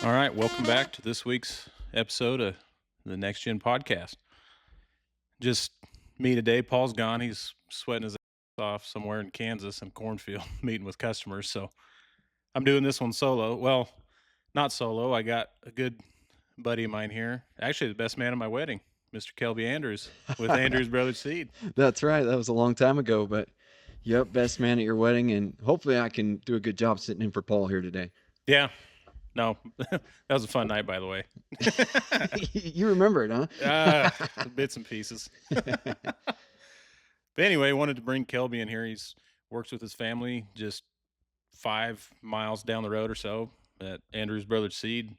All right, welcome back to this week's episode of the Nextgen Podcast. Just me today. Paul's gone. He's sweating his ass off somewhere in Kansas in cornfield, meeting with customers. So I'm doing this one solo. Well, not solo. I got a good buddy of mine here. Actually, the best man at my wedding, Mr. Kelby Andrews, with Andrews Brothers Seed. That's right. That was a long time ago, but yep, best man at your wedding, and hopefully I can do a good job sitting in for Paul here today. Yeah. No, that was a fun night, by the way. You remember it, huh? Bits and pieces. But anyway, I wanted to bring Kelby in here. He's works with his family just 5 miles down the road or so at Andrews Brothers Seed.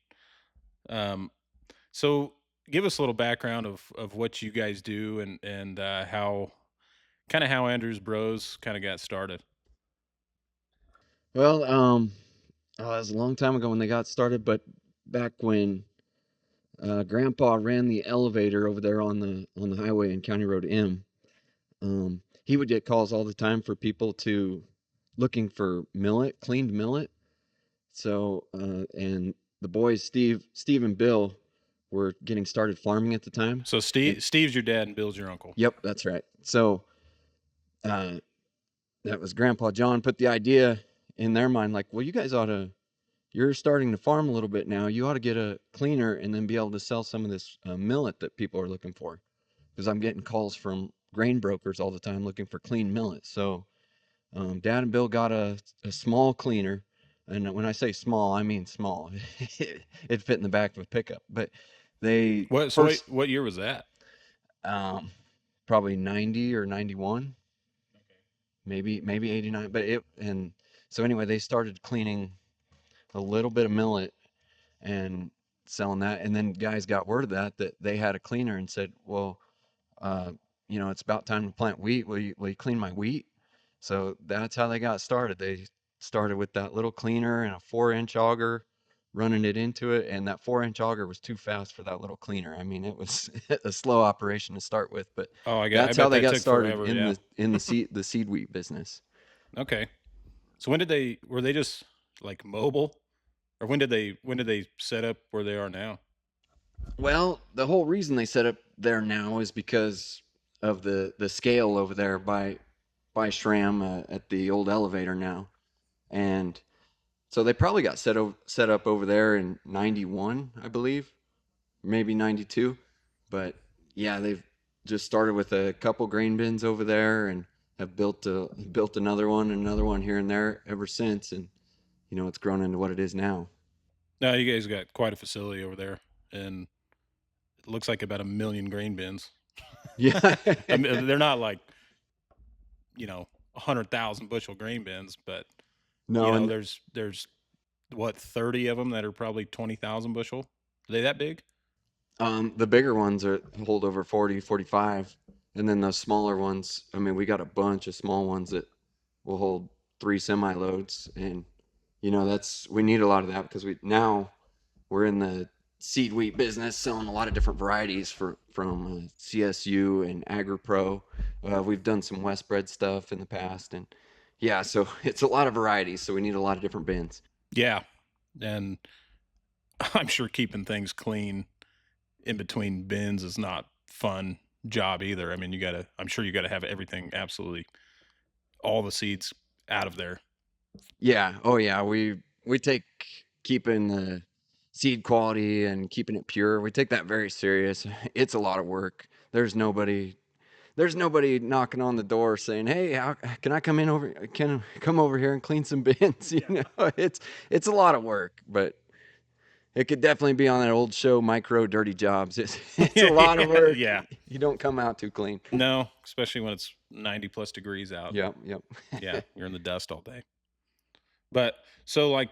So give us a little background of what you guys do and how Andrews Bros kind of got started. Well, it was a long time ago when they got started, but back when Grandpa ran the elevator over there on the highway in County Road M, he would get calls all the time for people looking for millet, cleaned millet. So and the boys, Steve and Bill, were getting started farming at the time. So Steve's your dad and Bill's your uncle. Yep, that's right. So that was Grandpa John put the idea in their mind, like, well, you're starting to farm a little bit now. You ought to get a cleaner and then be able to sell some of this millet that people are looking for. Because I'm getting calls from grain brokers all the time looking for clean millet. So Dad and Bill got a small cleaner. And when I say small, I mean small. It fit in the back of a pickup. But What year was that? Probably 90 or 91. Okay. Maybe 89. So anyway, they started cleaning a little bit of millet and selling that. And then guys got word of that they had a cleaner and said, well, it's about time to plant wheat. Will you clean my wheat? So that's how they got started. They started with that little cleaner and a 4-inch auger, running it into it. And that 4-inch auger was too fast for that little cleaner. I mean, it was a slow operation to start with, but that's how they got started in the seed wheat business. Okay. So were they just like mobile, or when did they set up where they are now? Well, the whole reason they set up there now is because of the scale over there by Schramm at the old elevator now. And so they probably got set up over there in 91, I believe, maybe 92. But yeah, they've just started with a couple grain bins over there and have built another one here and there ever since. And, it's grown into what it is now. No, you guys got quite a facility over there, and it looks like about 1 million grain bins. Yeah. I mean, they're not like, 100,000 bushel grain bins, but no, there's what, 30 of them that are probably 20,000 bushel. Are they that big? The bigger ones hold over 40, 45. And then those smaller ones, I mean, we got a bunch of small ones that will hold 3 semi-loads. And, we need a lot of that because we're in the seed wheat business, selling a lot of different varieties from CSU and AgriPro. We've done some West bred stuff in the past. And yeah, so it's a lot of varieties. So we need a lot of different bins. Yeah. And I'm sure keeping things clean in between bins is not fun job either. I mean, I'm sure you got to have everything, absolutely all the seeds out of there. Yeah. Oh yeah. We take keeping the seed quality and keeping it pure. We take that very serious. It's a lot of work. There's nobody knocking on the door saying, "Hey, can I come over here and clean some bins?" It's a lot of work, but it could definitely be on that old show, Micro Dirty Jobs. It's a lot of work. Yeah. You don't come out too clean. No, especially when it's 90 plus degrees out. Yep. Yeah, you're in the dust all day. But so like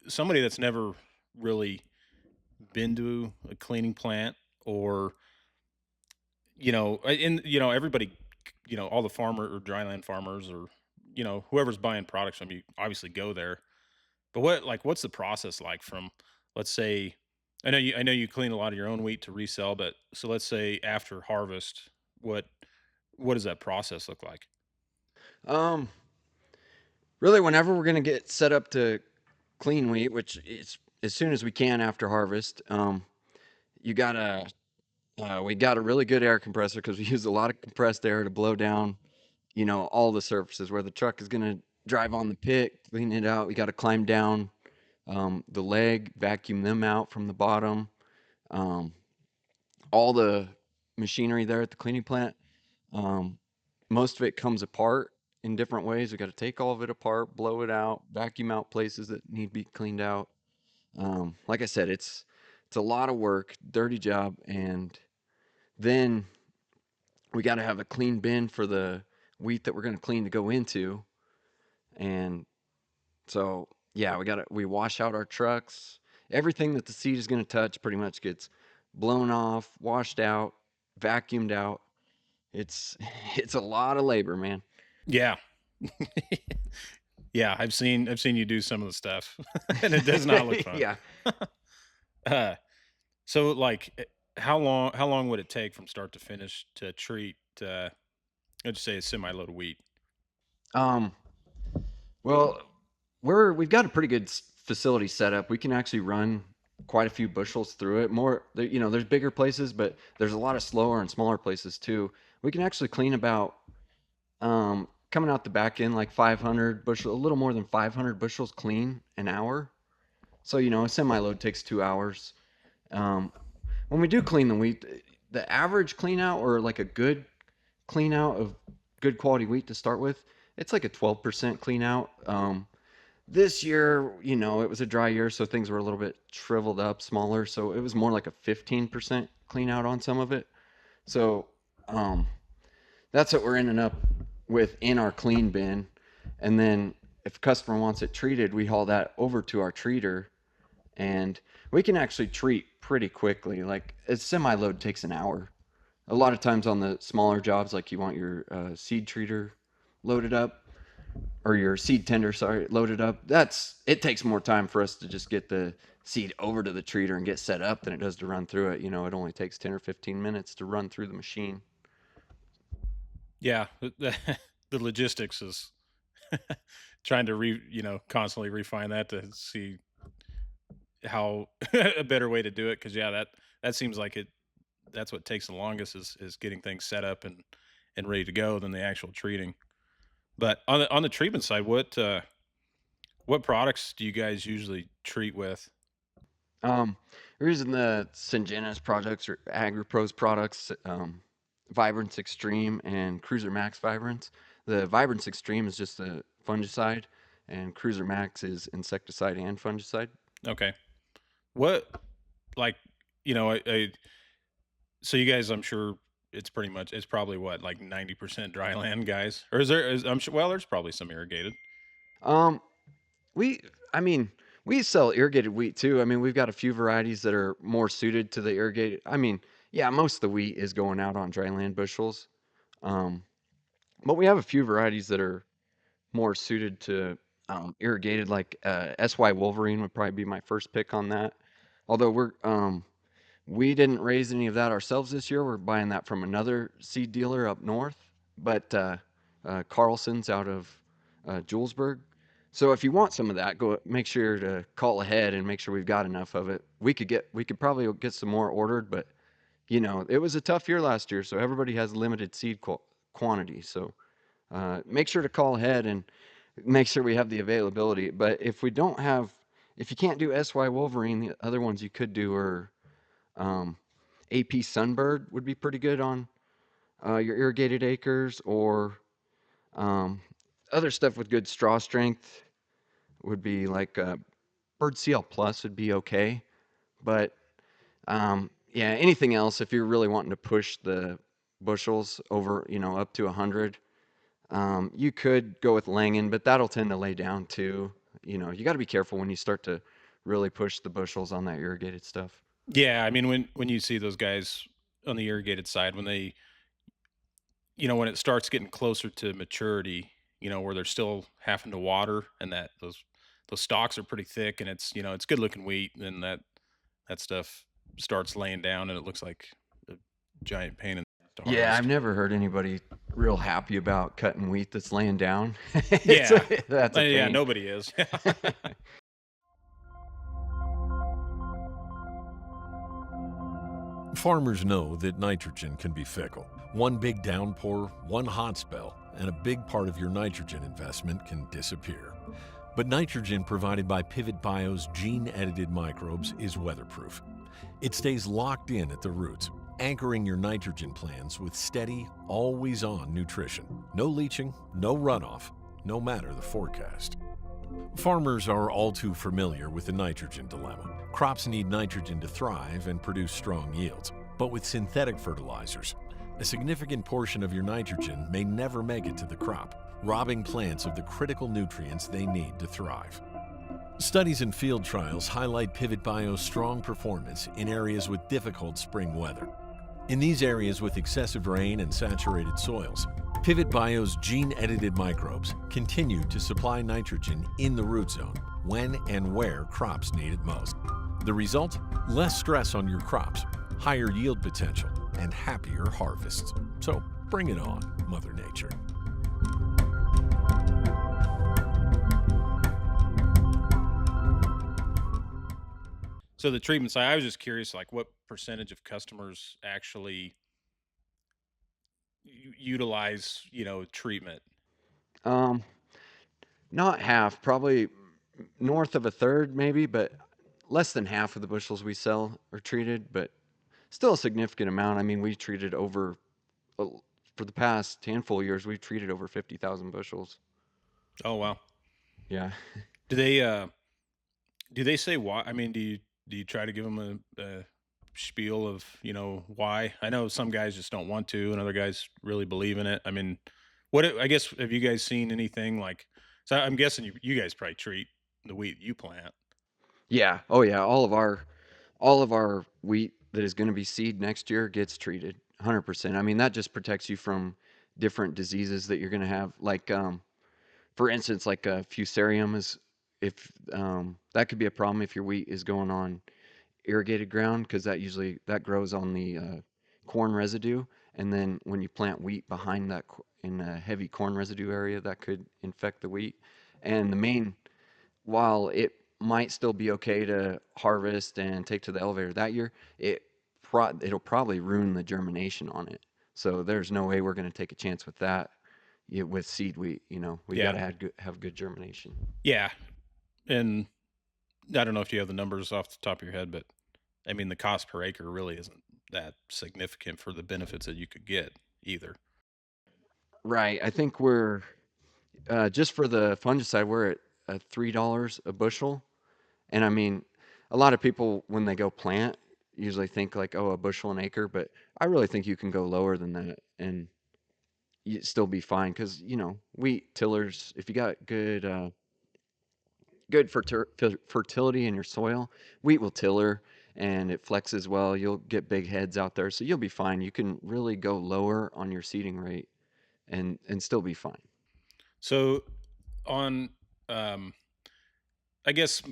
somebody that's never really been to a cleaning plant, or everybody, all the farmer or dryland farmers, or whoever's buying products from you, obviously go there. But what's the process like from, let's say, I know you clean a lot of your own wheat to resell, but so let's say after harvest, what does that process look like? Really, whenever we're gonna get set up to clean wheat, which is as soon as we can after harvest. You gotta we got a really good air compressor because we use a lot of compressed air to blow down, all the surfaces where the truck is gonna drive on the pit, clean it out. We got to climb down the leg, vacuum them out from the bottom. Um, all the machinery there at the cleaning plant, um, most of it comes apart in different ways. We got to take all of it apart, blow it out, vacuum out places that need to be cleaned out. Like I said, it's a lot of work, dirty job, and then we got to have a clean bin for the wheat that we're going to clean to go into. And so, yeah, we wash out our trucks. Everything that the seed is going to touch pretty much gets blown off, washed out, vacuumed out. It's it's a lot of labor, man. Yeah. Yeah, I've seen you do some of the stuff, and it does not look fun. Yeah. uh, so like, how long would it take from start to finish to treat? Let's say a semi-load of wheat. Um, well, we've got a pretty good facility set up. We can actually run quite a few bushels through it. There's bigger places, but there's a lot of slower and smaller places too. We can actually clean about coming out the back end like 500 bushel, a little more than 500 bushels clean an hour. So a semi load takes 2 hours. Um, when we do clean the wheat, the average clean out or like a good clean out of good quality wheat to start with, it's like a 12% clean out. This year, it was a dry year, so things were a little bit shriveled up, smaller. So it was more like a 15% clean out on some of it. So um, that's what we're ending up with in our clean bin. And then if a customer wants it treated, we haul that over to our treater, and we can actually treat pretty quickly. Like a semi load takes an hour. A lot of times on the smaller jobs, like you want your seed treater loaded up, or your seed tender, sorry, loaded up. It takes more time for us to just get the seed over to the treater and get set up than it does to run through it. It only takes 10 or 15 minutes to run through the machine. Yeah, the logistics is trying to constantly refine that to see how a better way to do it. Because yeah, that seems like it. That's what takes the longest is getting things set up and ready to go than the actual treating. But on the treatment side, what products do you guys usually treat with? Um, we're using the Syngenta's products or AgriPro's products, Vibrance Extreme and Cruiser Max Vibrance. The Vibrance Extreme is just a fungicide, and Cruiser Max is insecticide and fungicide. Okay, what like so you guys, I'm sure it's probably what, like 90% dry land guys, or I'm sure, well, there's probably some irrigated. Um, we, I mean, we sell irrigated wheat too. I mean, we've got a few varieties that are more suited to the irrigated. I mean, yeah, most of the wheat is going out on dry land bushels. Um, but we have a few varieties that are more suited to irrigated, like SY Wolverine would probably be my first pick on that. Although we didn't raise any of that ourselves this year. We're buying that from another seed dealer up north, but Carlson's out of Julesburg. So if you want some of that, go make sure to call ahead and make sure we've got enough of it. We could probably get some more ordered, but it was a tough year last year, so everybody has limited seed quantity. So make sure to call ahead and make sure we have the availability. But if you can't do SY Wolverine, the other ones you could do are AP Sunbird would be pretty good on your irrigated acres, or um, other stuff with good straw strength would be like Bird CL Plus would be okay. But yeah, anything else, if you're really wanting to push the bushels over, up to 100, you could go with Langen, but that'll tend to lay down too. You got to be careful when you start to really push the bushels on that irrigated stuff. Yeah, I mean, when you see those guys on the irrigated side, when it starts getting closer to maturity, where they're still having to water, and that those stalks are pretty thick, and it's good looking wheat, and that stuff starts laying down, and it looks like a giant pain in the ass to Yeah, I've harvest. never heard anybody real happy about cutting wheat that's laying down. Yeah, That's a yeah, pain. nobody is. Farmers know that nitrogen can be fickle. One big downpour, one hot spell, and a big part of your nitrogen investment can disappear. But nitrogen provided by Pivot Bio's gene-edited microbes is weatherproof. It stays locked in at the roots, anchoring your nitrogen plants with steady, always-on nutrition. No leaching, no runoff, no matter the forecast. Farmers are all too familiar with the nitrogen dilemma. Crops need nitrogen to thrive and produce strong yields. But with synthetic fertilizers, a significant portion of your nitrogen may never make it to the crop, robbing plants of the critical nutrients they need to thrive. Studies and field trials highlight Pivot Bio's strong performance in areas with difficult spring weather. In these areas with excessive rain and saturated soils, Pivot Bio's gene-edited microbes continue to supply nitrogen in the root zone when and where crops need it most. The result? Less stress on your crops, higher yield potential, and happier harvests. So bring it on, Mother Nature. So the treatment side, I was just curious, like what percentage of customers actually utilize, treatment? Um, Not half, probably north of a third, maybe, but less than half of the bushels we sell are treated, but still a significant amount. I mean, we treated over, uh, for the past handful of years, we've treated over 50,000 bushels. Oh wow. Yeah. Do they say why? I mean, do you try to give them a spiel of why? I know some guys just don't want to, and other guys really believe in it. I mean, I guess have you guys seen anything like? So I'm guessing you guys probably treat the wheat you plant. Yeah. Oh yeah. All of our wheat that is going to be seed next year gets treated 100%. I mean, that just protects you from different diseases that you're going to have. Like, for instance, like fusarium is, if that could be a problem if your wheat is going on irrigated ground, because that grows on the corn residue, and then when you plant wheat behind that in a heavy corn residue area, that could infect the wheat. And the main, while it might still be okay to harvest and take to the elevator that year, it'll probably ruin the germination on it. So there's no way we're going to take a chance with that. With seed wheat, we got Yeah, to have good germination. yeah, and I don't know if you have the numbers off the top of your head, but I mean, the cost per acre really isn't that significant for the benefits that you could get either. Right. I think we're just for the fungicide, we're at $3 a bushel. And I mean, a lot of people when they go plant usually think like, oh, a bushel an acre, but I really think you can go lower than that and you still be fine because wheat tillers, if you got good fertility in your soil, wheat will tiller and it flexes well. You'll get big heads out there, so you'll be fine. You can really go lower on your seeding rate and still be fine. So on, um, I guess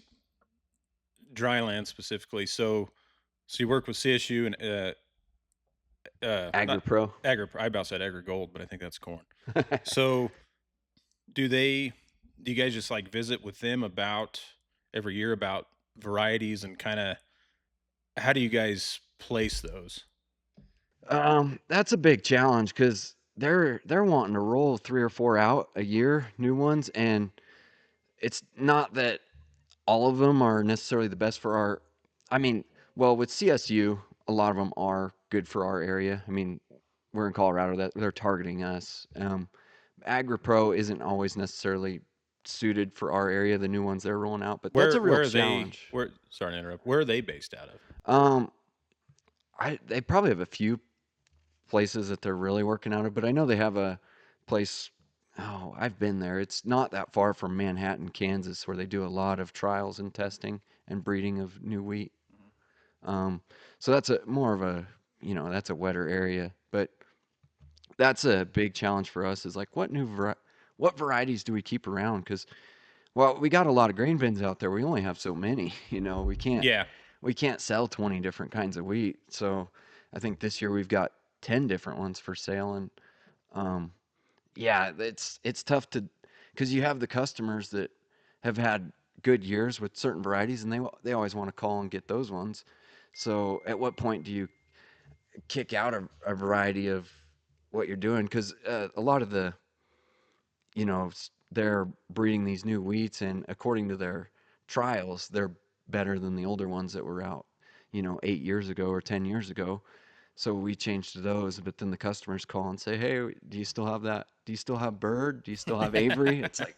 dry land specifically. So you work with CSU and not AgriPro. I about said Agri Gold, but I think that's corn. So do they? Do you guys just like visit with them about every year about varieties and kind of how do you guys place those? That's a big challenge because they're wanting to roll 3 or 4 out a year, new ones, and it's not that all of them are necessarily the best for our. I mean, well, with CSU, a lot of them are good for our area. I mean, we're in Colorado, that they're targeting us. AgriPro isn't always necessarily suited for our area, the new ones they're rolling out, but that's Where a real where are they? challenge. Where sorry to interrupt. Where are they based out of? Um, they probably have a few places that they're really working out of, but I know they have a place. Oh, I've been there. It's not that far from Manhattan, Kansas, where they do a lot of trials and testing and breeding of new wheat. Um, so that's a more of a, that's a wetter area, but that's a big challenge for us is like what varieties do we keep around? Because well, we got a lot of grain bins out there. We only have so many, we can't Yeah. we can't sell 20 different kinds of wheat. So I think this year we've got 10 different ones for sale. And um, yeah, it's tough to, because you have the customers that have had good years with certain varieties and they always want to call and get those ones. So at what point do you kick out a variety of what you're doing because a lot of the they're breeding these new wheats, and according to their trials, they're better than the older ones that were out, 8 years ago or 10 years ago. So we changed to those, but then the customers call and say, "Hey, do you still have that? Do you still have Bird? Do you still have Avery?" It's like,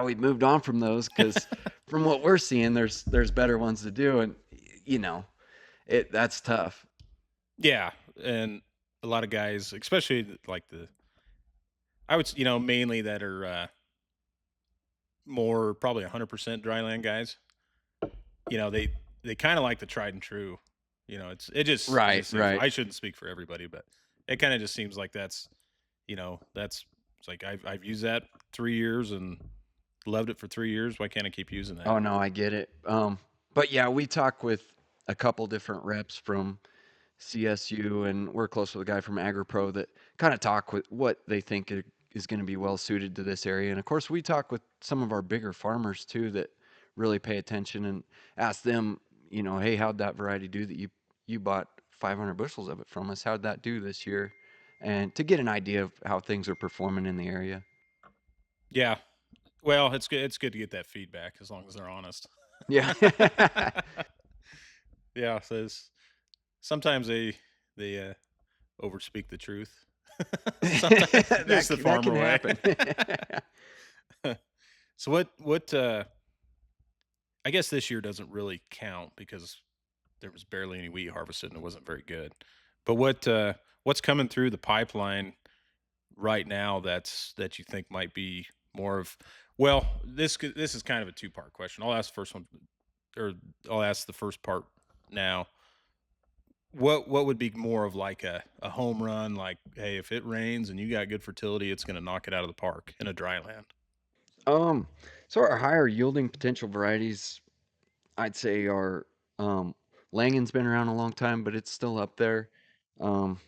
we've moved on from those because from what we're seeing, there's better ones to do, and you know, that's tough. Yeah, and a lot of guys, especially like I would, mainly that are more probably 100% dryland guys. They kind of like the tried and true. It Right, just seems right. I shouldn't speak for everybody, but it kind of just seems like that's it's like I've used that 3 years and loved it for 3 years. Why can't I keep using that? Oh no, I get it. But yeah, we talk with a couple different reps from CSU, and we're close with a guy from AgriPro that kind of talk with what they think is going to be well suited to this area. And of course, we talk with some of our bigger farmers too that really pay attention and ask them, hey, how'd that variety do that you bought 500 bushels of it from us? How'd that do this year? And to get an idea of how things are performing in the area. Yeah. Well, it's good. It's good to get that feedback as long as they're honest. Yeah. Yeah. So sometimes they overspeak the truth. Sometimes just the That farmer can way. happen. So what I guess this year doesn't really count because there was barely any wheat harvested and it wasn't very good. But what's coming through the pipeline right now that you think might be more of, well, this is kind of a two-part question. I'll ask the first one, or I'll ask the first part now. What would be more of like a home run, like, hey, if it rains and you got good fertility, it's going to knock it out of the park in a dry land? Um, so our higher yielding potential varieties, I'd say are Langen's been around a long time, but it's still up there. Um,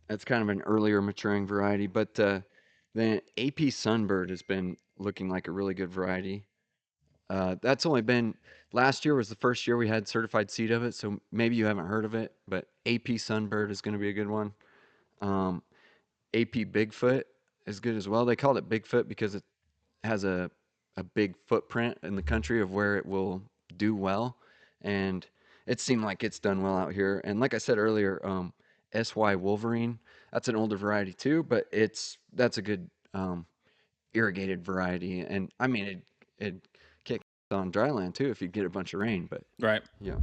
that's kind of an earlier maturing variety, but the AP Sunbird has been looking like a really good variety. That's only been last year was the first year we had certified seed of it, so maybe you haven't heard of it, but AP Sunbird is going to be a good one. Um, AP Bigfoot is good as well. They called it Bigfoot because it has a big footprint in the country of where it will do well, and it seemed like it's done well out here. And like I said earlier, SY Wolverine, that's an older variety too, but that's a good irrigated variety, and I mean it kicks on dryland too if you get a bunch of rain. But Right. yeah,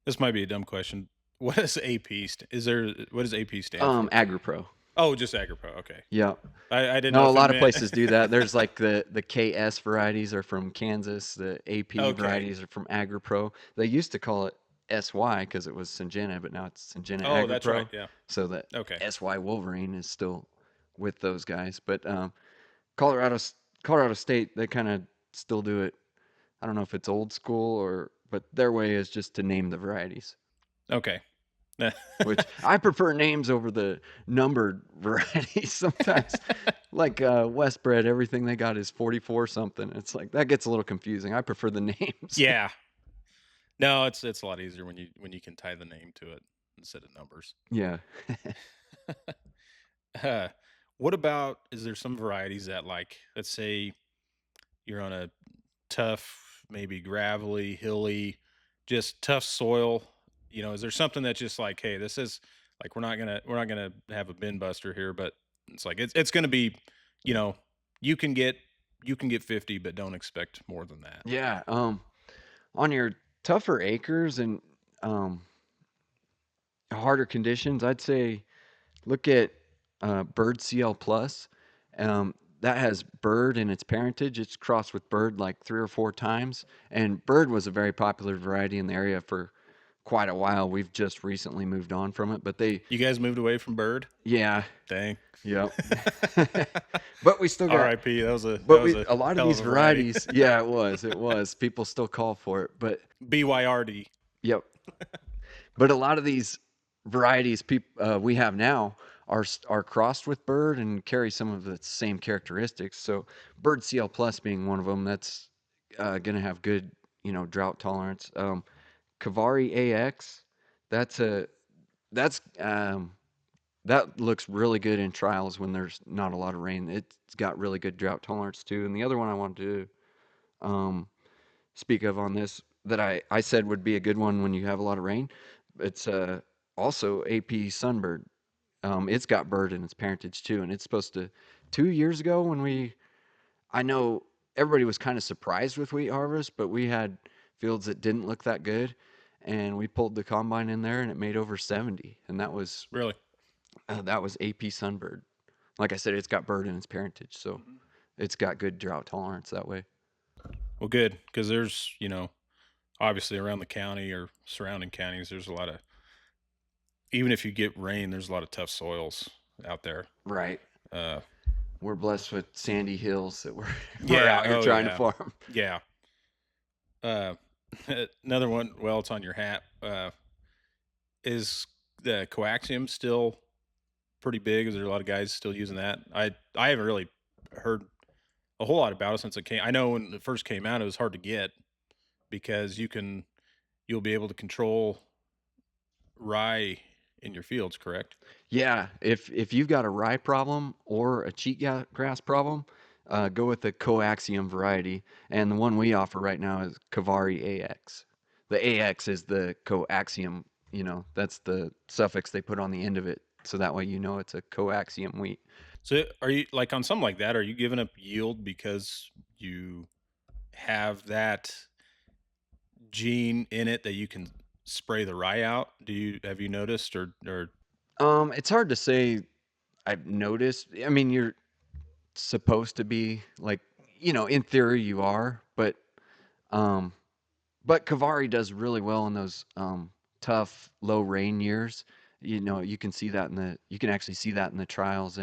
This might be a dumb question. What does what does AP stand for? AgriPro. Oh, just AgriPro. Okay. Yeah. I didn't know No, a if it lot of meant. places do that. There's like the KS varieties are from Kansas. The AP Okay. varieties are from AgriPro. They used to call it SY because it was Syngenta, but now it's Syngenta Oh, that's right. AgriPro. Yeah. So that Okay. SY Wolverine is still with those guys. But Colorado Colorado State, they kind of still do it. I don't know if it's old school but their way is just to name the varieties. Okay. Which I prefer names over the numbered varieties sometimes. Like Westbred, everything they got is 44 something. It's like that gets a little confusing. I prefer the names. Yeah. No, it's a lot easier when you can tie the name to it instead of numbers. Yeah. uh, what about, is there some varieties that, like, let's say you're on a tough, maybe gravelly, hilly, just tough soil? Is there something that's just like, hey, this is like, we're not gonna have a bin buster here, but it's like it's gonna be, you know, you can get 50, but don't expect more than that. Yeah. On your tougher acres and um, harder conditions, I'd say look at Bird CL Plus. That has Bird in its parentage. It's crossed with Bird like 3 or 4 times. And Bird was a very popular variety in the area for quite a while. We've just recently moved on from it, but You guys moved away from Bird? yeah, Dang. yep. But we still got, R.I.P. That was a lot of hell of these a variety. varieties, yeah, it was. People still call for it, but BYRD. yep. But a lot of these varieties we have now are crossed with Bird and carry some of the same characteristics. So Bird CL Plus being one of them, that's going to have good, drought tolerance. Kavari AX, that's a that's that looks really good in trials when there's not a lot of rain. It's got really good drought tolerance too. And the other one I wanted to um, speak of on this that I said would be a good one when you have a lot of rain. It's also AP Sunbird. It's got bird in its parentage too, and it's supposed to. 2 years ago, I know everybody was kind of surprised with wheat harvest, but we had fields that didn't look that good, and we pulled the combine in there, and it made over 70, and Really? that was AP Sunbird. Like I said, it's got bird in its parentage, so it's got good drought tolerance that way. Well, good, because there's, obviously around the county or surrounding counties, there's a lot of, even if you get rain, there's a lot of tough soils out there. Right. Uh, We're blessed with sandy hills that we're we're yeah. out here Oh, trying to yeah. farm. Yeah. Uh, another one. Well, it's on your hat. Is the coaxium still pretty big? Is there a lot of guys still using that? I haven't really heard a whole lot about it since it came. I know when it first came out, it was hard to get because you'll be able to control rye in your fields, correct? Yeah, if you've got a rye problem or a cheatgrass problem, go with the coaxium variety. And the one we offer right now is Kavari AX. The AX is the coaxium, that's the suffix they put on the end of it. So that way you know it's a coaxium wheat. So are you like on something like that? Are you giving up yield because you have that gene in it that you can spray the rye out? Have you noticed or It's hard to say I've noticed. I mean, you're supposed to be like, in theory you are, um, but Kavari does really well in those tough low rain years. You can actually see that in the trials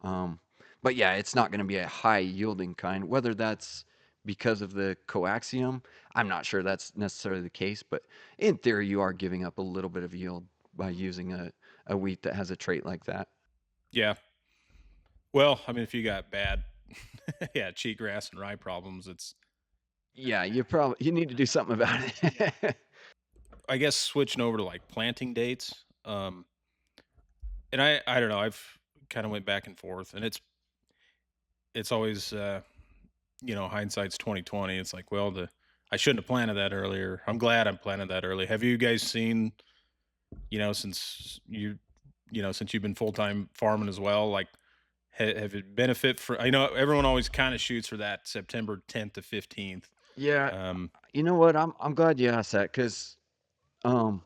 um, but yeah, it's not going to be a high yielding kind. Whether that's because of the coaxium, I'm not sure that's necessarily the case, but in theory, you are giving up a little bit of yield by using a wheat that has a trait like that. yeah. Well, I mean if you got bad yeah, cheatgrass and rye problems, it's Yeah, you need to do something about it. I guess switching over to like planting dates. And I don't know, I've kind of went back and forth and it's always hindsight's 2020. It's like, well, the I shouldn't have planted that earlier. I'm glad I planted that early. Have you guys seen, since since you've been full-time farming as well, like have it benefit for I know everyone always kind of shoots for that September 10th to 15th. Yeah, Um you know what? I'm glad you asked that because um,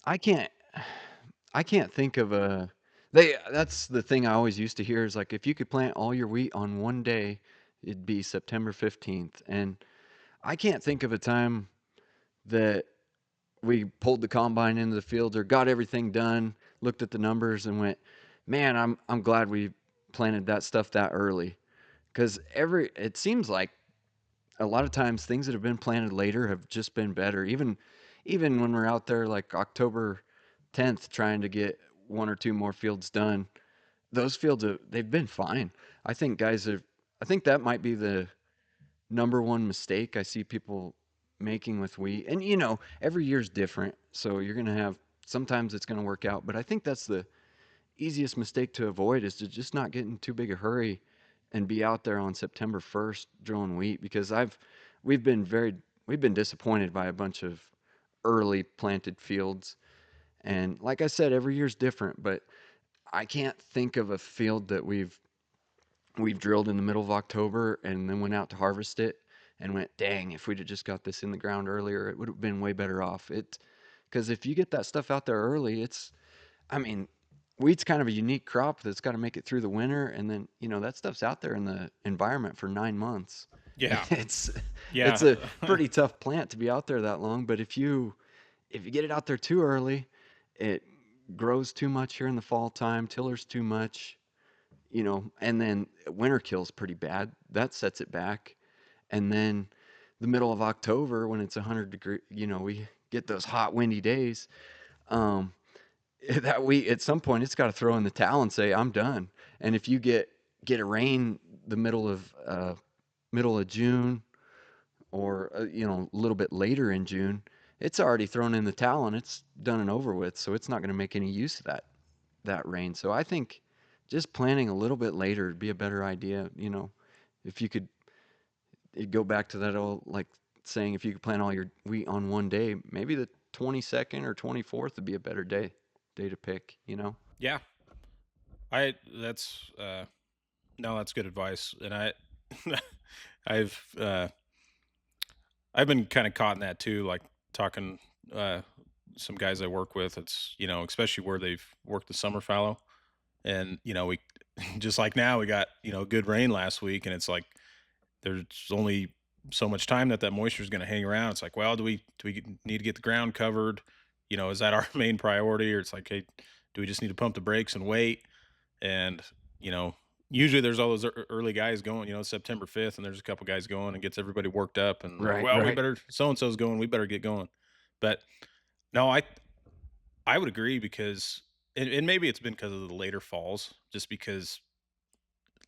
I can't I can't think of a they that's the thing I always used to hear is like if you could plant all your wheat on one day, it'd be September 15th. And I can't think of a time that we pulled the combine into the field or got everything done, looked at the numbers and went, "Man, I'm glad we planted that stuff that early." Cuz it seems like a lot of times things that have been planted later have just been better. Even when we're out there like October 10th trying to get one or two more fields done, those fields they've been fine. I think guys have I think that might be the number one mistake I see people making with wheat. And every year's different, so you're going to have sometimes it's going to work out, but I think that's the easiest mistake to avoid is to just not get in too big a hurry and be out there on September 1st drilling wheat because we've been very we've been disappointed by a bunch of early planted fields. And like I said, every year's different, but I can't think of a field that we've drilled in the middle of October and then went out to harvest it and went, dang, if we'd have just got this in the ground earlier, it would have been way better off. Because if you get that stuff out there early, I mean, wheat's kind of a unique crop that's got to make it through the winter, and then that stuff's out there in the environment for 9 months. yeah. It's it's Yeah. a pretty tough plant to be out there that long. But if you get it out there too early, it grows too much here in the fall time, tillers too much, and then winter kills pretty bad. That sets it back. And then the middle of October when it's 100 degree, we get those hot windy days. Um, that we at some point it's got to throw in the towel and say I'm done. And if you get a rain the middle of June or a little bit later in June, it's already thrown in the towel and it's done and over with. So it's not going to make any use of that. that rain. So I think just planting a little bit later would be a better idea. If you could go back to that old, like saying if you could plant all your wheat on one day, maybe the 22nd or 24th would be a better day to pick. Yeah. That's no, that's good advice. And I've I've been kind of caught in that too, like talking some guys I work with. It's, especially where they've worked the summer fallow, and we just like now we got good rain last week, and it's like there's only so much time that moisture is going to hang around. It's like, well, do we need to get the ground covered? Is that our main priority, or it's like, hey, do we just need to pump the brakes and wait? And usually there's all those early guys going, September 5th, and there's a couple guys going and gets everybody worked up, and Right, well, we right. better, so and so's going, we better get going. But no, I would agree, because and maybe it's been because of the later falls, just because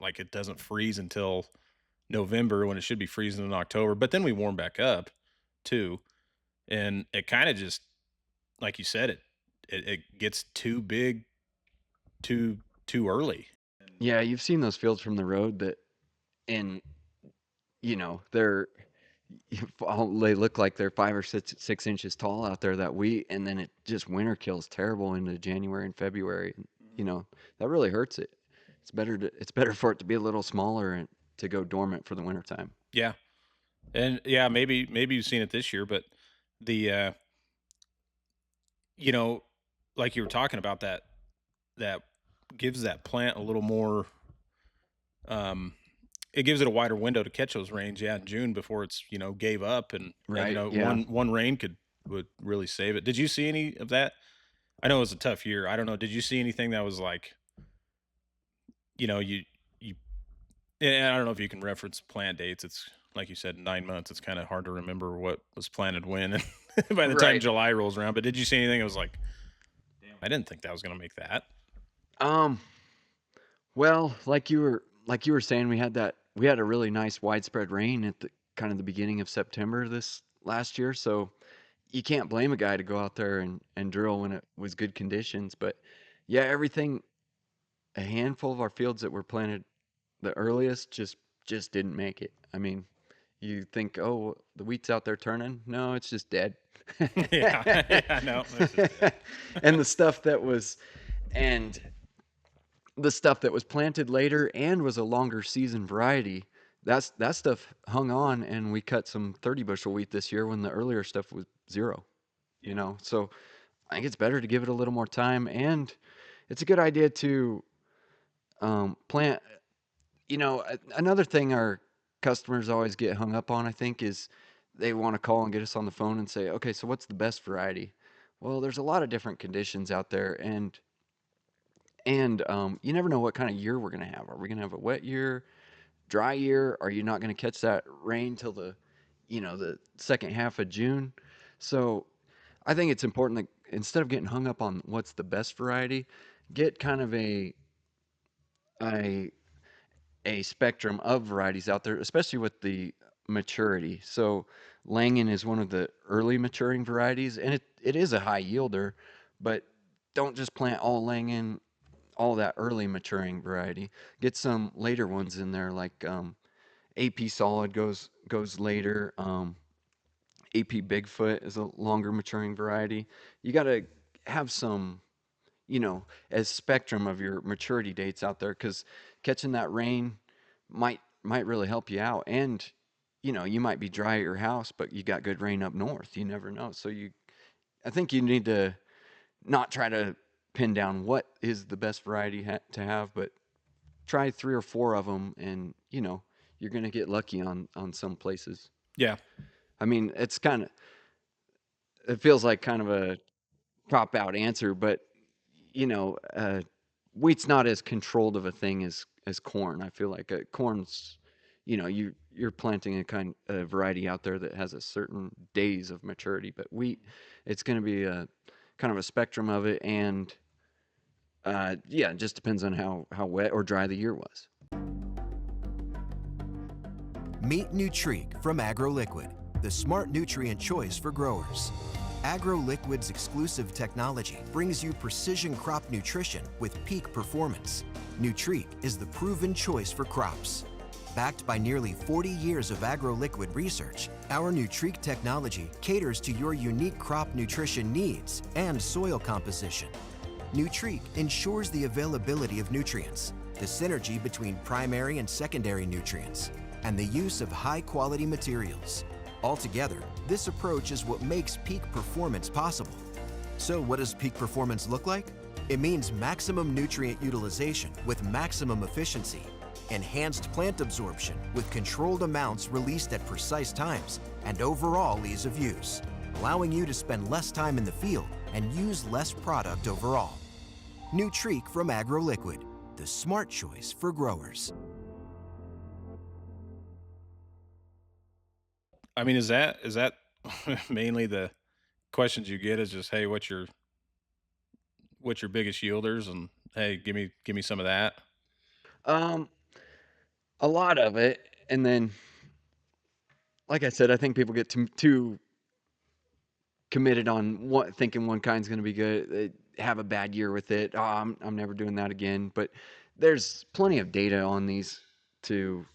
like it doesn't freeze until November when it should be freezing in October, but then we warm back up too, and it kind of just, like you said, it gets too big too early. Yeah, you've seen those fields from the road that, and they're they look like they're 5 or 6 inches tall out there that wheat, and then it just winter kills terrible into January and February. That really hurts it. It's better for it to be a little smaller and to go dormant for the wintertime. Yeah. And yeah, maybe you've seen it this year, but the like you were talking about, that gives that plant a little more, it gives it a wider window to catch those rains, in June, before it's gave up, and Right, yeah. one rain would really save it. Did you see any of that? I know it was a tough year. I don't know, did you see anything that was like, you and I don't know if you can reference plant dates. It's like you said, 9 months. It's kind of hard to remember what was planted when and by the time Right. July rolls around. But did you see anything that was like, damn, I didn't think that was going to make that? Well, like you were saying, we had a really nice widespread rain at the kind of the beginning of September this last year, so you can't blame a guy to go out there and drill when it was good conditions. But yeah, a handful of our fields that were planted the earliest just didn't make it. I mean, you think, oh, the wheat's out there turning. No, it's just dead. Yeah, no, it's just dead. And and the stuff that was planted later and was a longer season variety, that stuff hung on, and we cut some 30 bushel wheat this year when the earlier stuff was 0. So I think it's better to give it a little more time, and it's a good idea to plant. Another thing our customers always get hung up on, I think, is they want to call and get us on the phone and say, okay, so what's the best variety? Well, there's a lot of different conditions out there, and you never know what kind of year we're going to have. Are we going to have a wet year, dry year? Are you not going to catch that rain till the second half of June? So I think it's important that instead of getting hung up on what's the best variety, get kind of a spectrum of varieties out there, especially with the maturity. So Langen is one of the early maturing varieties, and it is a high yielder, but don't just plant all Langen, all that early maturing variety. Get some later ones in there, like AP Solid goes later. AP Bigfoot is a longer maturing variety. You got to have some, as spectrum of your maturity dates out there, because catching that rain might really help you out. And you might be dry at your house, but you got good rain up north. You never know. So I think you need to not try to pin down what is the best variety to have, but try 3 or 4 of them, and you're going to get lucky on some places. Yeah. I mean, it feels like kind of a cop out answer, but wheat's not as controlled of a thing as corn. I feel like corn's, you're planting a variety out there that has a certain days of maturity, but wheat, it's going to be a kind of a spectrum of it, and it just depends on how wet or dry the year was. Meet Nutrique from AgroLiquid, the smart nutrient choice for growers. AgroLiquid's exclusive technology brings you precision crop nutrition with peak performance. Nutrique is the proven choice for crops. Backed by nearly 40 years of AgroLiquid research, our Nutrique technology caters to your unique crop nutrition needs and soil composition. Nutrique ensures the availability of nutrients, the synergy between primary and secondary nutrients, and the use of high-quality materials. Altogether, this approach is what makes peak performance possible. So what does peak performance look like? It means maximum nutrient utilization with maximum efficiency, enhanced plant absorption with controlled amounts released at precise times, and overall ease of use, allowing you to spend less time in the field and use less product overall. Nutrique from AgroLiquid, the smart choice for growers. I mean, is that mainly the questions you get? Is just, hey, what's your biggest yielders, and hey, give me some of that. Um, a lot of it, and then, like I said, I think people get too committed on thinking one kind's going to be good. They have a bad year with it. Oh, I'm never doing that again. But there's plenty of data on these to.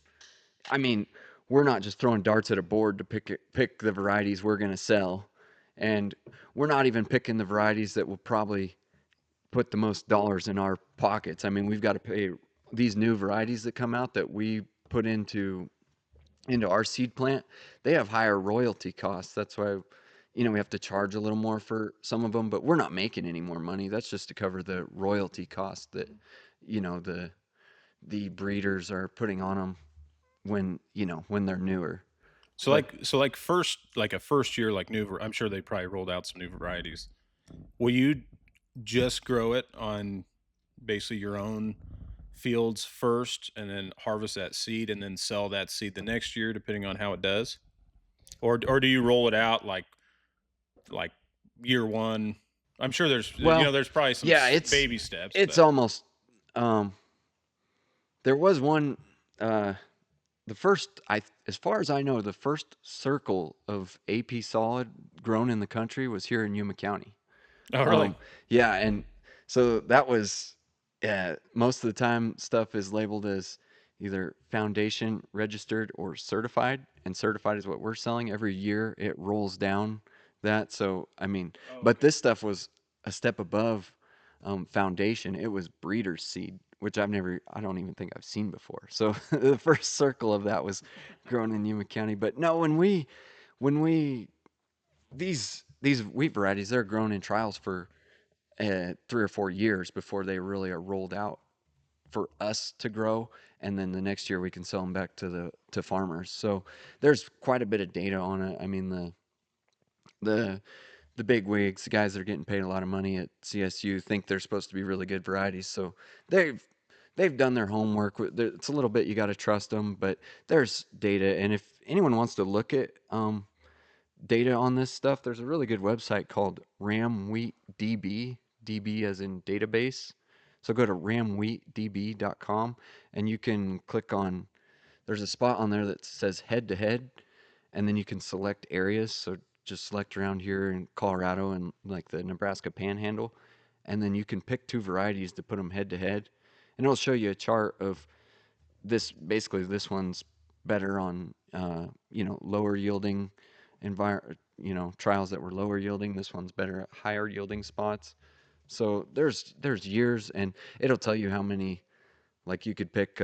I mean, we're not just throwing darts at a board to pick the varieties we're going to sell, and we're not even picking the varieties that will probably put the most dollars in our pockets. I mean, we've got to pay these new varieties that come out that we put into our seed plant. They have higher royalty costs. That's why, we have to charge a little more for some of them, but we're not making any more money. That's just to cover the royalty cost that, the breeders are putting on them when they're newer. So But like a first year, like I'm sure they probably rolled out some new varieties. Will you just grow it on basically your own fields first, and then harvest that seed, and then sell that seed the next year, depending on how it does, or do you roll it out like year one? I'm sure well, there's probably some yeah, baby steps, it's but almost there was one the first as far as I know, the first circle of AP solid grown in the country was here in Yuma County. oh really? Yeah, and so that was, most of the time stuff is labeled as either foundation registered or certified, and certified is what we're selling. Every year it rolls down that. So I mean, Oh, but okay. this stuff was a step above foundation. It was breeder's seed, which I don't even think I've seen before. So the first circle of that was grown in Yuma County. But no, when we these wheat varieties, they're grown in trials for 3 or 4 years before they really are rolled out for us to grow, and then the next year we can sell them back to farmers. So there's quite a bit of data on it. I mean, the the big wigs, the guys that are getting paid a lot of money at CSU, think they're supposed to be really good varieties. So they've they've done their homework. It's a little bit, you got to trust them, but there's data, and if anyone wants to look at data on this stuff, there's a really good website called ramwheatdb, DB as in database. So go to ramwheatdb.com, and you can click on, there's a spot on there that says head to head, and then you can select areas. So just select around here in Colorado and like the Nebraska Panhandle, and then you can pick two varieties to put them head to head, and it'll show you a chart of basically this one's better on lower yielding trials that were lower yielding. This one's better at higher yielding spots. So there's years, and it'll tell you how many. Like you could pick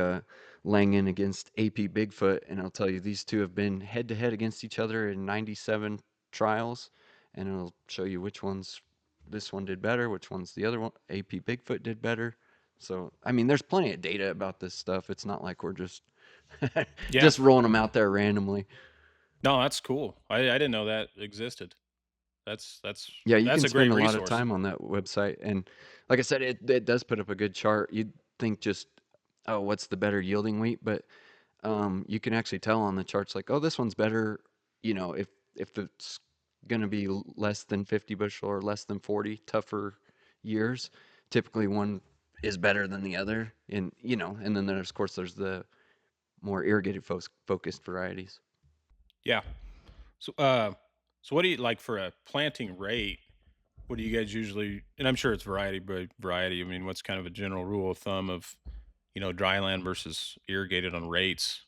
Langen against AP Bigfoot, and it'll tell you these two have been head to head against each other in 97 trials, and it'll show you which ones this one did better, which ones the other one AP Bigfoot did better. So I mean, there's plenty of data about this stuff. It's not like we're just Yeah. just rolling them out there randomly. No, that's cool. I didn't know that existed. That's that's Yeah, you that's can a spend great a lot of resource. time on that website, and like I said, it does put up a good chart. You'd think just, oh, what's the better yielding wheat? But you can actually tell on the charts, like, oh, this one's better. If it's going to be less than 50 bushel or less than 40, tougher years, typically one is better than the other. And then there's, of course, there's the more irrigated focused varieties. Yeah. So So what do you like for a planting rate? What do you guys usually? And I'm sure it's variety by variety. I mean, what's kind of a general rule of thumb of dryland versus irrigated on rates?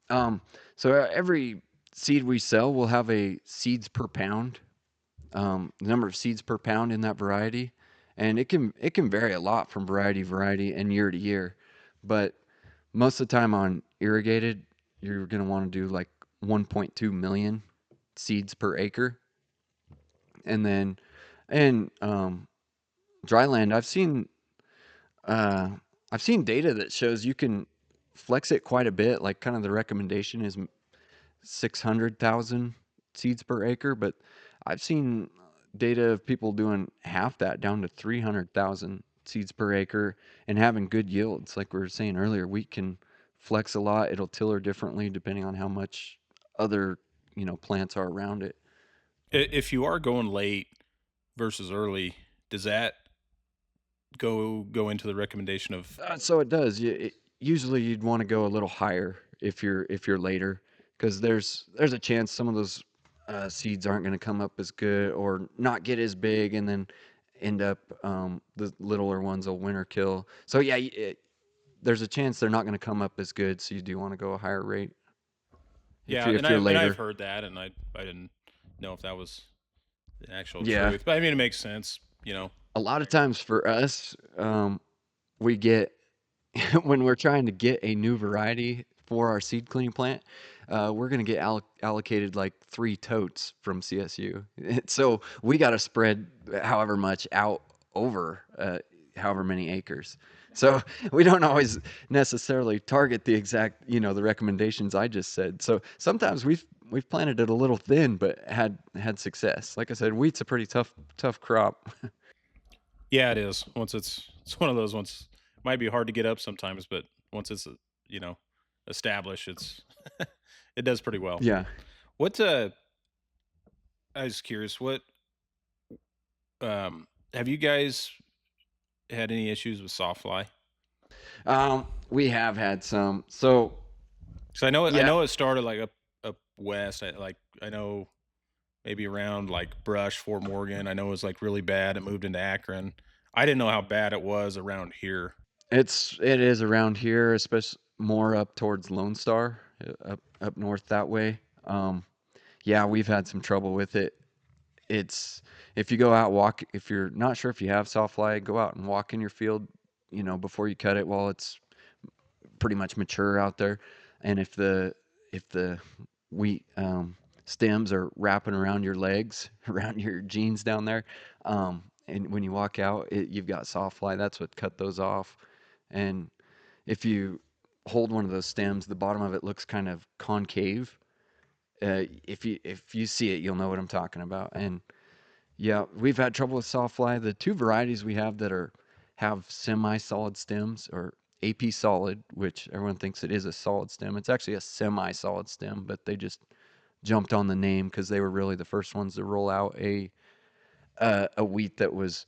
Um, so every seed we sell will have a seeds per pound, the number of seeds per pound in that variety, and it can vary a lot from variety to variety and year to year, but most of the time on irrigated, you're gonna want to do like 1.2 million seeds per acre, and then and dryland, uh, I've seen data that shows you can flex it quite a bit. Like kind of the recommendation is 600,000 seeds per acre, but I've seen data of people doing half that down to 300,000 seeds per acre and having good yields. Like we were saying earlier, wheat can flex a lot. It'll tiller differently depending on how much other, plants are around it. If you are going late versus early, does that go into the recommendation of? So it does. Usually you'd want to go a little higher if you're later, because there's a chance some of those seeds aren't going to come up as good or not get as big, and then end up the littler ones will winter kill. So yeah, there's a chance they're not going to come up as good. So you do want to go a higher rate if Yeah, you if you're and I've later. heard that, and I didn't know if that was the actual Yeah, truth, but I mean it makes sense. You know, a lot of times for us, we get when we're trying to get a new variety for our seed cleaning plant, we're going to get allocated like 3 totes from CSU. So we got to spread however much out over however many acres. So we don't always necessarily target the exact, the recommendations I just said. So sometimes we've planted it a little thin, but had success. Like I said, wheat's a pretty tough crop. yeah, it is. Once it's one of those ones might be hard to get up sometimes, but once it's you know established, it does pretty well. Yeah. What I was curious, what have you guys had any issues with sawfly? We have had some. So Because I yeah, know it started like up west. I know maybe around like Brush, Fort Morgan. I know it was like really bad. It moved into Akron. I didn't know how bad it was around here. it is around here, especially more up towards Lone Star, up north that way. Yeah, we've had some trouble with it. It's if you go out walk, if you're not sure if you have sawfly, go out and walk in your field, before you cut it while it's pretty much mature out there. And if the wheat stems are wrapping around your legs, around your jeans down there, and when you walk out, you've got sawfly. That's what cut those off. And if you hold one of those stems, the bottom of it looks kind of concave. If you see it, you'll know what I'm talking about. And yeah, we've had trouble with sawfly. The two varieties we have that have semi-solid stems or AP solid, which everyone thinks it is a solid stem. It's actually a semi-solid stem, but they just jumped on the name because they were really the first ones to roll out a wheat that was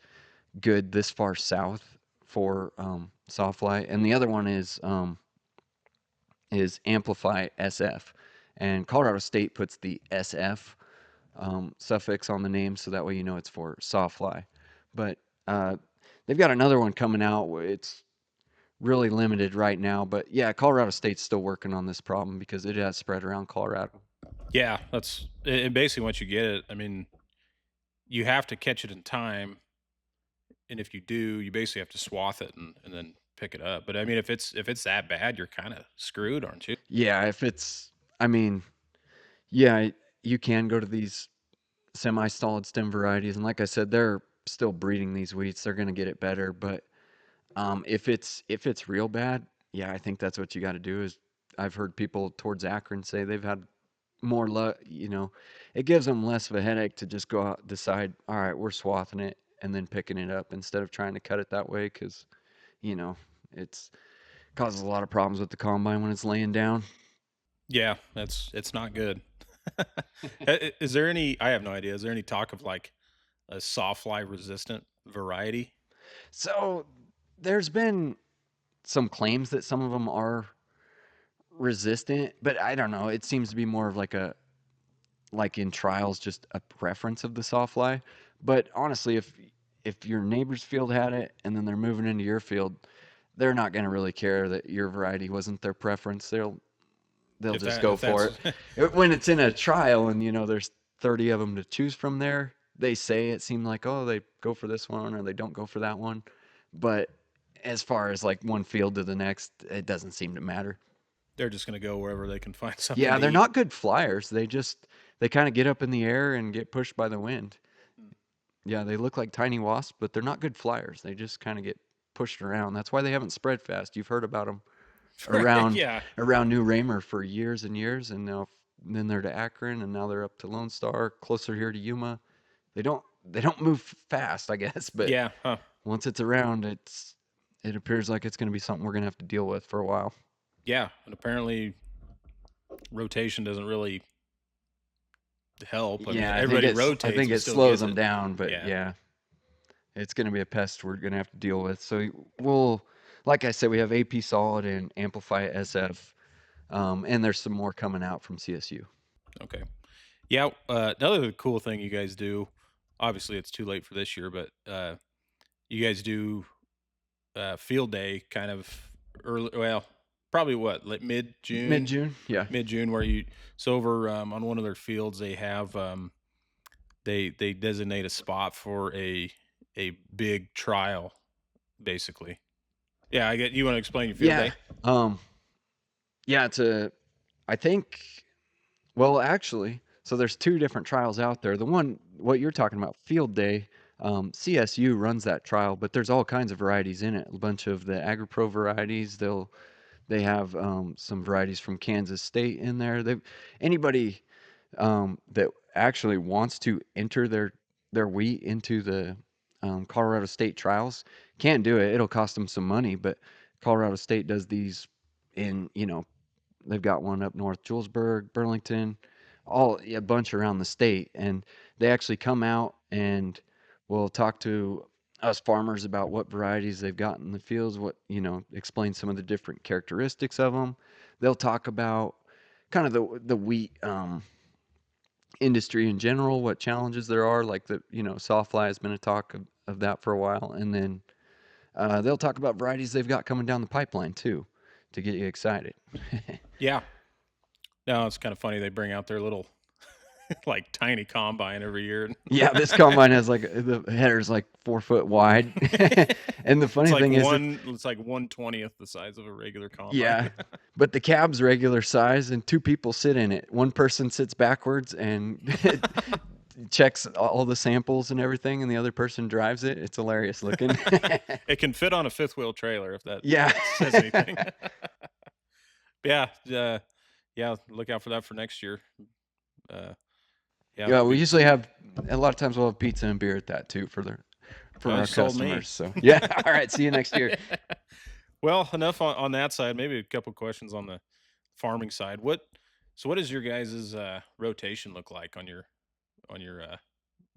good this far south for sawfly. And the other one is Amplify SF, and Colorado State puts the SF suffix on the name, so that way you know it's for sawfly. But uh, they've got another one coming out. It's really limited right now, but yeah, Colorado State's still working on this problem because it has spread around Colorado. Yeah, that's it. Basically, once you get it, I mean, you have to catch it in time, and if you do, you basically have to swath it and then pick it up. But I mean, if it's that bad, you're kind of screwed, aren't you? Yeah, I mean, yeah, you can go to these semi-solid stem varieties, and like I said, they're still breeding these wheats. They're going to get it better, but if it's real bad, yeah, I think that's what you got to do. Is I've heard people towards Akron say they've had more luck. It gives them less of a headache to just go out, decide, all right, we're swathing it, and then picking it up instead of trying to cut it that way, because you know it's causes a lot of problems with the combine when it's laying down. Yeah, it's not good. Is there any? I have no idea. Is there any talk of like a sawfly resistant variety? So there's been some claims that some of them are resistant, but I don't know. It seems to be more of like like in trials, just a preference of the sawfly. But honestly, if your neighbor's field had it and then they're moving into your field, they're not going to really care that your variety wasn't their preference. They'll If just that go if for that's it. When it's in a trial and there's 30 of them to choose from there, they say it seemed like, oh, they go for this one or they don't go for that one. But as far as like one field to the next, it doesn't seem to matter. they're just going to go wherever they can find something Yeah, to they're eat. not good flyers. They kind of get up in the air and get pushed by the wind. Yeah, they look like tiny wasps, but they're not good flyers. They just kind of get pushed around. That's why they haven't spread fast. You've heard about them around Yeah. New Raymer for years and years, and then they're to Akron, and now they're up to Lone Star, closer here to Yuma. They don't move fast, I guess, but Yeah. Huh. once it's around, it appears like it's going to be something we're going to have to deal with for a while. Yeah. And apparently rotation doesn't really help. I mean, everybody rotates. I think but it still slows gets them it. down, but Yeah. yeah, it's going to be a pest we're going to have to deal with. So we'll, like I said, we have AP Solid and Amplify SF, and there's some more coming out from CSU. Okay. Yeah. Another cool thing you guys do, obviously it's too late for this year, but you guys do field day kind of early, well, probably what, like mid-June? Mid-June, yeah. Mid-June, where so over on one of their fields, they have, they designate a spot for a big trial, basically. Yeah, you want to explain your field day? Yeah, I think, well, actually, so there's two different trials out there. The one, what you're talking about, field day, CSU runs that trial, but there's all kinds of varieties in it. A bunch of the AgriPro varieties. They have some varieties from Kansas State in there. Anybody that actually wants to enter their wheat into the Colorado State trials can do it. It'll cost them some money, but Colorado State does these in, they've got one up north, Julesburg, Burlington, a bunch around the state, and they actually come out and will talk to us farmers about what varieties they've got in the fields, explain some of the different characteristics of them. They'll talk about kind of the wheat industry in general, what challenges there are, like sawfly has been a talk of that for a while, and then they'll talk about varieties they've got coming down the pipeline too, to get you excited. Yeah. No, it's kind of funny. They bring out their little, like, tiny combine every year. Yeah, this combine has the header's like 4 foot wide, and the funny thing is, it's like 1/20th the size of a regular combine. yeah, but the cab's regular size, and two people sit in it. One person sits backwards and checks all the samples and everything, and the other person drives it. It's hilarious looking. It can fit on a fifth wheel trailer if that Yeah. says anything. Yeah. Yeah. Look out for that for next year. Yeah, we usually have a lot of times we'll have pizza and beer at that too for our sold me. customers. So yeah, all right. See you next year. Well, enough on that side. Maybe a couple questions on the farming side. What does your guys' rotation look like on your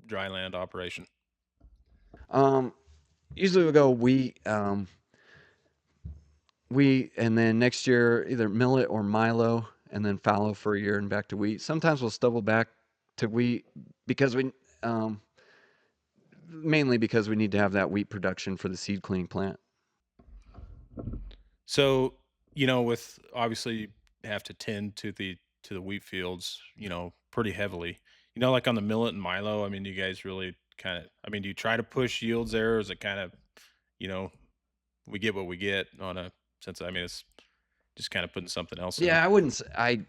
dryland operation? Usually we'll go wheat, and then next year either millet or milo, and then fallow for a year and back to wheat. Sometimes we'll stubble back to wheat because mainly because we need to have that wheat production for the seed cleaning plant. So, with obviously you have to tend to the wheat fields, pretty heavily. Like on the millet and milo, I mean, you guys really do you try to push yields there, or is it kind of, we get what we get it's just kind of putting something else in? Yeah, I wouldn't say,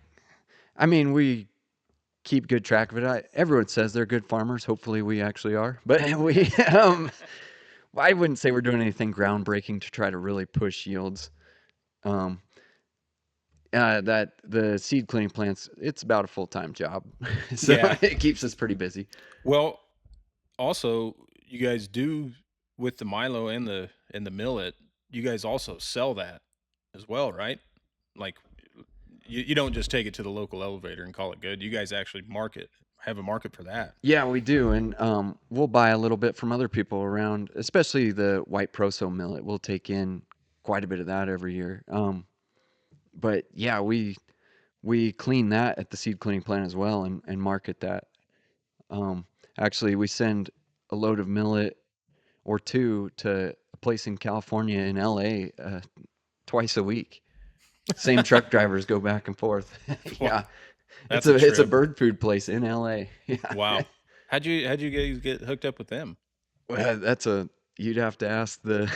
I mean, we keep good track of it. Everyone says they're good farmers. Hopefully we actually are, but I wouldn't say we're doing anything groundbreaking to try to really push yields. That the seed cleaning plants, it's about a full-time job. So Yeah. It keeps us pretty busy. Well, also you guys do with the milo and the millet, you guys also sell that as well, right? Like you don't just take it to the local elevator and call it good. You guys actually have a market for that. Yeah, we do, and we'll buy a little bit from other people around, especially the white proso millet. We'll take in quite a bit of that every year. But yeah, we we clean that at the seed cleaning plant as well and market that. Actually, we send a load of millet or two to a place in California and LA twice a week. Same truck drivers go back and forth. Yeah. That's It's a trip. bird food place in LA. Yeah. Wow. How'd you guys get hooked up with them? Well, you'd have to ask the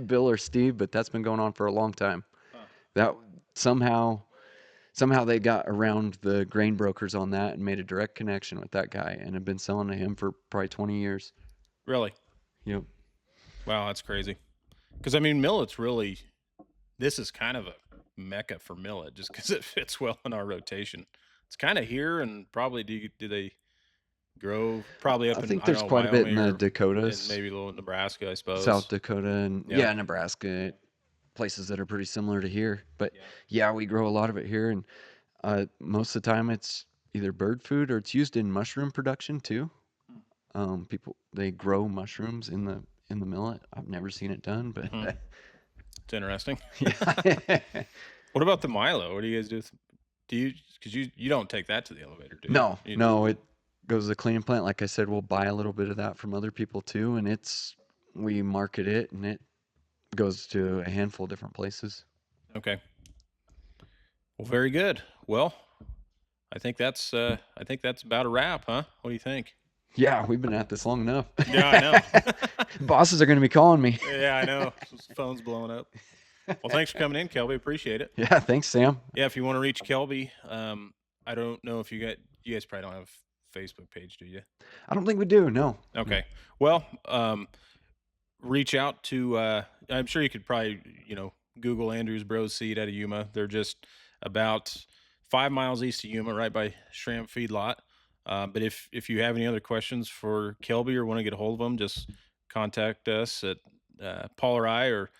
Bill or Steve, but that's been going on for a long time. Huh. That somehow they got around the grain brokers on that and made a direct connection with that guy and have been selling to him for probably 20 years. Really? Yep. Wow, that's crazy. Because, I mean, millet's really, this is kind of a mecca for millet just because it fits well in our rotation. It's kind of here, and probably do they grow probably up I in, think I there's don't know, quite a bit in Wyoming the Dakotas, and maybe a little Nebraska, I suppose. South Dakota, and Yeah. Nebraska, places that are pretty similar to here. But Yeah. we grow a lot of it here, and most of the time it's either bird food or it's used in mushroom production too. People, they grow mushrooms in the millet. I've never seen it done, but It's interesting. yeah. What about the Milo? What do you guys do? Because you don't take that to the elevator, do you? No, it goes to the cleaning plant. Like I said, we'll buy a little bit of that from other people too, and we market it, and it goes to a handful of different places. Okay. Well, very good. Well, I think that's about a wrap, huh? What do you think? Yeah, we've been at this long enough. Yeah, I know. Bosses are going to be calling me. Yeah, I know. Phone's blowing up. Well, thanks for coming in, Kelby. Appreciate it. Yeah, thanks, Sam. Yeah, if you want to reach Kelby, I don't know if you guys probably don't have a Facebook page, do you? I don't think we do. No. Okay. Well, reach out to. I'm sure you could probably Google Andrews Bros Seed out of Yuma. They're just about 5 miles east of Yuma, right by Shrimp Feedlot. But if you have any other questions for Kelby or want to get a hold of them, just contact us at Paul or I, or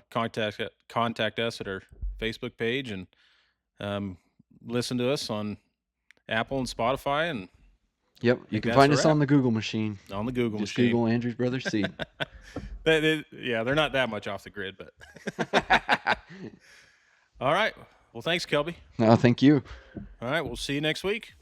contact us at our Facebook page, and listen to us on Apple and Spotify, and Yep, you can find us on the Google machine. On the Google Just machine. Google Andrews Brothers Seed. They're not that much off the grid, but all right. Well, thanks, Kelby. No, thank you. All right, we'll see you next week.